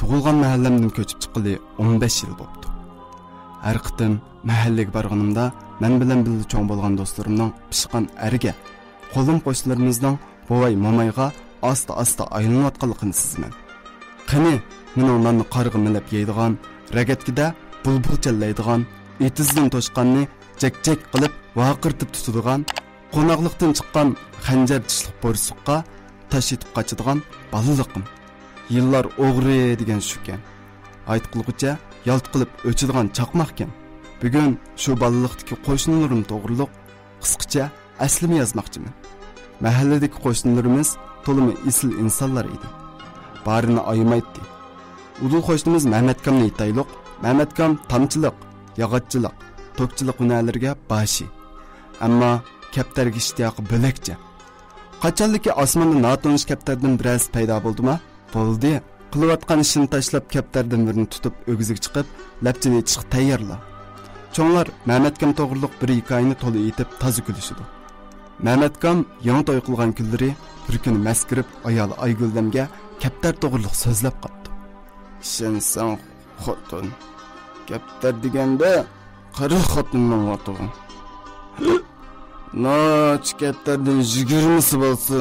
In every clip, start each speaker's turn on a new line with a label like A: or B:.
A: tug'ilgan mahallamdan ko'chib chiqqili 15 yil bo'ldi. Har qitim mahallaga borganimda men bilan birga cho'ng bo'lgan do'stlarimning pishqan ariga, qo'lim qo'shnilarimizning bovay momayga asta aylanayotganligini sezman. Qani, men onlarni qarg'a milab yeydigan, ragatkida bulbul challaydigan, etizdan to'shqanni jak qilib vaqirtib tutadigan, qo'noqlikdan chiqqan xanjar tishliq borsuqqa tash etib qochadigan balaliqim. Yillar o'g'ri degan shukan. Aytqilgucha yalt qilib o'chadigan chaqmoqkan. Bugun shu balaliqdagi qo'shnilarim to'g'riliq qisqacha aslini yozmoqchiman. Mahalladagi qo'shnilarimiz to'limi isil insonlar edi. Barini aymaydi. Udul qo'shnimiz Mehmetkamni aytaylik. Mehmetkam tamchilik, yog'ochchilik, to'kchilik hunarlariga bashi. Ammo kaptarga ishtiyoqi bo'lakcha. Qachonliki osmonda notonish kaptardan biroz paydo bo'ldimi? Bo'ldi. Qilayotgan ishini tashlab kaptardan birini tutib o'g'ziga chiqib, lapchini yetishga tayyorlar. Cho'nglar Mehmetkam to'g'riliq bir hikoyani to'la aytib toza kulishidi. Mehmetkam yangi to'y qilgan kunlari bir kuni maskirib ayol Ayguldamga kaptar to'g'riliq so'zlab qopti. Sen xotin. Kaptar deganda qari xotinning oti. Noch kaptardan 20si bo'lsa,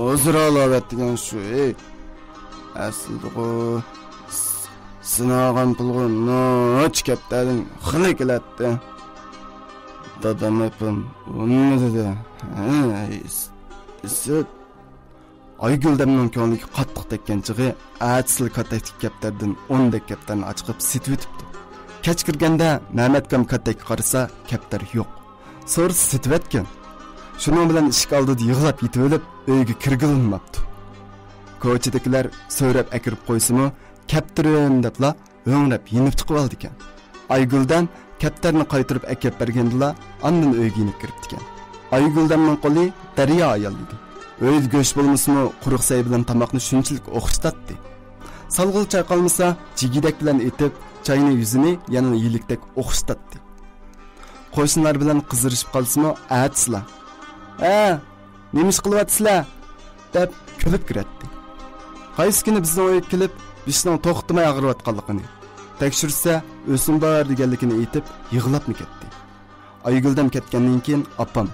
A: hozir olavat degan shu. Aslida sinagan pulga noch kaptardan xili kelatdi. Dadam apam uni dedi. Ayguldamning ko'ngliga qattiq tekkan chig'i atsil kataktik kaptardan 10 dek kaptarni ochqib sitib o'tibdi. Kech kirganda Mehmetkam katakka qarasa, kaptar yo'q. So'risi sitib etgan. Shuning bilan ishga oldida yig'lab yetib olib, uyga kirgilmabdi. Ko'chadagilar so'rab akirib qo'ysimi, kaptirim debla o'ngrab yinib chiqib oldi ekan. Ayguldam kaptarni qaytirib akib bergandila, ondan uyga yinib kiribdi ekan. Ayguldanning qo'li daryo ayol edi. O'z go'sht bo'lmasmi, quruq say bilan tomoqni shunchalik o'xshatdi. Salg'il chayqalmasa, jigidak bilan etib, chayni yuzini yana yilikdek o'xshatdi. Qo'shnilar bilan qizirishib qolsimi, atsizlar. Nima ish qilyapsizlar? deb kulib kiratdi. Qaysi kuni bizning uyga kelib, bishning to'xtamay og'riyotganligini, tekshirsa, o'sim bor deganligini aytib, yig'labmi ketdi. Ayguldam ketgandan keyin opam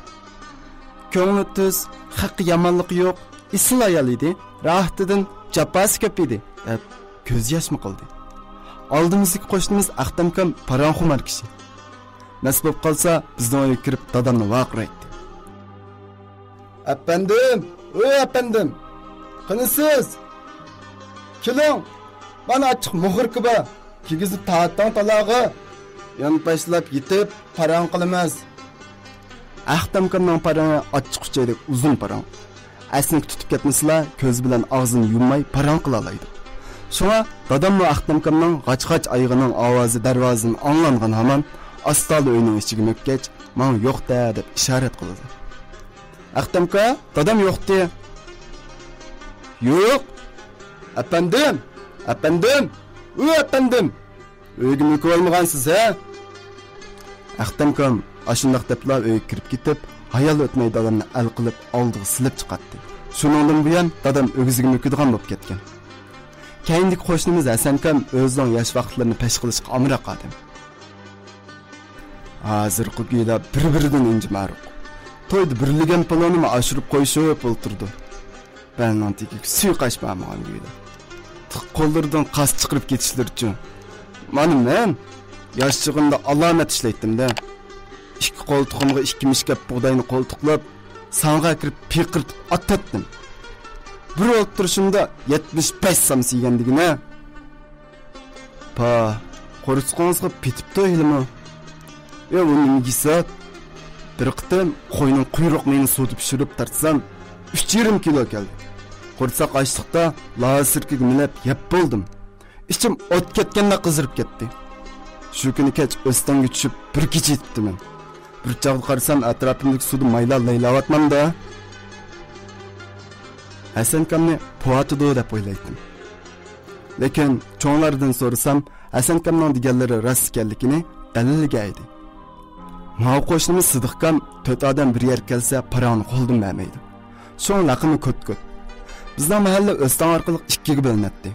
A: ko'ngli tuz, haqqi yomonlik yo'q, isil ayol edi, rahtidan jappasi ko'p edi deb ko'z yoshmi qildi. Oldimizdagi qo'shnimiz Aqtamkam paranxumar kishi. Nasib bo'lib qolsa, bizning uyga kirib dadamni vaqiraydi. Efendim, efendim. Qanisiz? Keling. Bana açıq muhir kiba. Kigizib taatdan talag'i. Yan pashlab yetib paran qilamiz. Aqtamkamning parani ochiq uchaydek uzun paran. Asnik tutib ketmaslar, ko'z bilan og'zini yummay paran qila oladi. Shunga dadam va Aqtamkamning g'ach-g'ach oyog'ining ovozi darvozadan anglangan hamon astali uyning ichiga mo'kkach, "Men yo'q-da" deb ishorat qildi. Aqtamka, dadam yo'q-da. Yo'q. Efendim, efendim. Efendim. Uyga mukib olmagansiz, ha? Aqtamkam ashundaq deblar uyga kirib ketib, hayal o'tmay dadamni al qilib oldiga silib chiqatdi. Shuningdan buyon dadam o'giziga mukadigan bo'lib ketgan. Keyingi qo'shnimiz Hasankam o'zining yosh vaqtlarini pesh qilishga amra qildi. Hozir qugida bir-biridan injimaruq. To'yda birligan planini oshirib qo'yishib o'ltirdi. Ben antikik suy qaşmamagan deydi. Qo'llaridan qas chiqirib ketishlar uchun. Mana men yoshligimda alomat ishlaydim-da. Ikki qo'ltiqimga ikki mishkab bug'doyni qo'ltiqlab, sanga kirib piqirtib attatdim. Bir o'tirishimda 75 so'm yegandigina. Pa, qo'risqonizga petibdi ilmi. Uning gisat bir qitim qo'yning quyruqini suvda pishirib tartsam 3,5 kilo keldi. Qo'rsoq açlıqda lasirkiga minib yeb bo'ldim. İçim ot ketganda qizirib ketdi. Shu kuni kech o'stanga tushib bir kecha yetdim. Bir chaqda qarasam atrofimdagi suvni mayla laylayotmanda. Hasankamni poatido deb o'ylaydim. Lekin cho'nglardan so'rasam, Hasankamning deganlari rost ekanligini dalilga aytdi. Ma'u qo'shnimiz Sidiqkam 4 odam bir yer kelsa parani qo'ldan bermaydi. So'ng laqimi ko't-ko't. Bizning mahalla O'stan orqali 2 ga bo'linadi.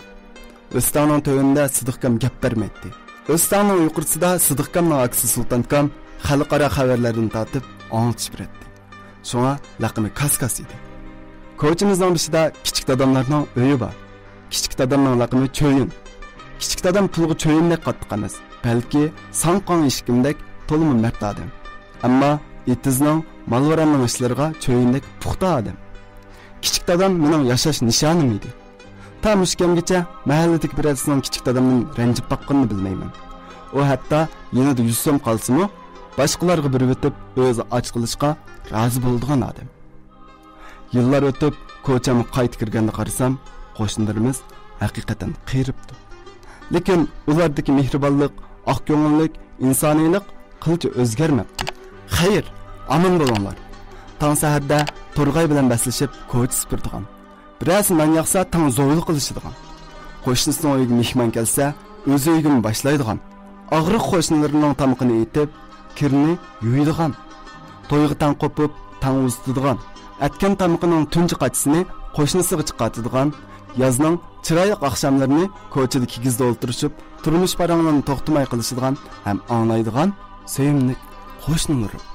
A: O'stangning tövünde Sıdıkkam gap bermekti. O'stangning yuqorisida Sıdıkkamning aksi Sultankam xalqaro xabarlardan tatib anlatışıp etdi. Şoňa laqımı Kaskas idi. Koçimizning başida kichik dadamlarning öýü bar. Kichik dadamning laqımı Çöyün. Kichik dadam pulga Çöyündek qattiq emas, balki sanqon ishkimdek tolimi mert adam. Ammo itizning malvaramning ishlariga Çöyündek puxta adam. Kichik dadam mening yashash nishonim edi. Ta mushkamgacha mahalladagi biradasining kichik dadamning ranjib baqqanini bilmayman. O hatto yanada 100 so'm qolsa-mu, boshqalarga bir o'tib o'zi och qilishga rozi bo'ladigan odam. Yillar o'tib, ko'chamga qaytib kirganda qarasam, qo'shnilarimiz haqiqatan qiribdi. Lekin ulardagi mehribonlik, oqko'ngillik, insoniylik qilcha o'zgarmabdi. Xayr, amin bo'linglar. Tong saharda Turg'ay bilan baslashib ko'ch supurdigan. Birasi non yoqsa tong zo'yil qilishadigan. Qo'shnisining uyiga mehmon kelsa, o'z uyiga boshlaydigan. Og'riq qo'shnilarining tamqini etib, kirni yuydigan. To'yga tang qopib, tang uzdidigan. Atkan tamqining tunji qachisini qo'shnisiga chiqaradigan. Yazning chiroyli oqshomlarini ko'chada kigizda o'ltirishib, turmush paranglarining to'xtamay qilishadigan ham anglaydigan sevimli qo'shnilar.